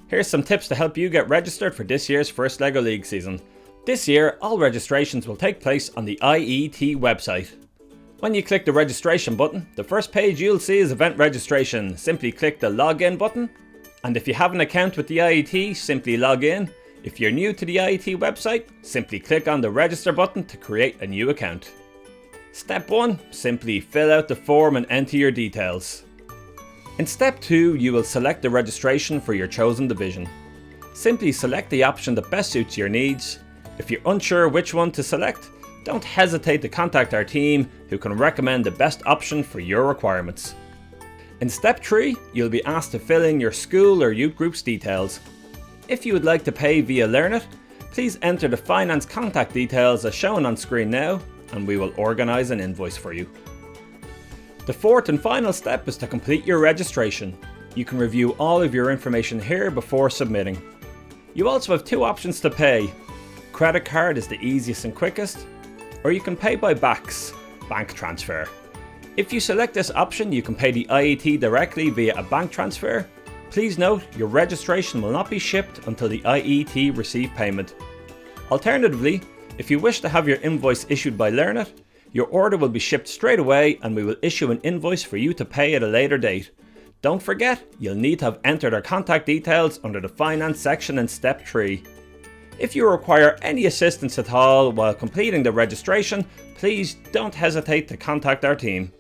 Here's some tips to help you get registered for this year's first LEGO League season. This year, all registrations will take place on the IET website. When you click the registration button, the first page you'll see is event registration. Simply click the login button, and if you have an account with the IET, simply log in. If you're new to the IET website, simply click on the register button to create a new account. Step 1, simply fill out the form and enter your details. In step 2, you will select the registration for your chosen division. Simply select the option that best suits your needs. If you're unsure which one to select, don't hesitate to contact our team who can recommend the best option for your requirements. In step 3, you'll be asked to fill in your school or youth group's details. If you would like to pay via LearnIt, please enter the finance contact details as shown on screen now, and we will organise an invoice for you. The fourth and final step is to complete your registration. You can review all of your information here before submitting. You also have two options to pay. Credit card is the easiest and quickest, or you can pay by BACS, bank transfer. If you select this option, you can pay the IET directly via a bank transfer. Please note, your registration will not be shipped until the IET receive payment. Alternatively, if you wish to have your invoice issued by LearnIt, your order will be shipped straight away and we will issue an invoice for you to pay at a later date. Don't forget, you'll need to have entered our contact details under the finance section in step 3. If you require any assistance at all while completing the registration, please don't hesitate to contact our team.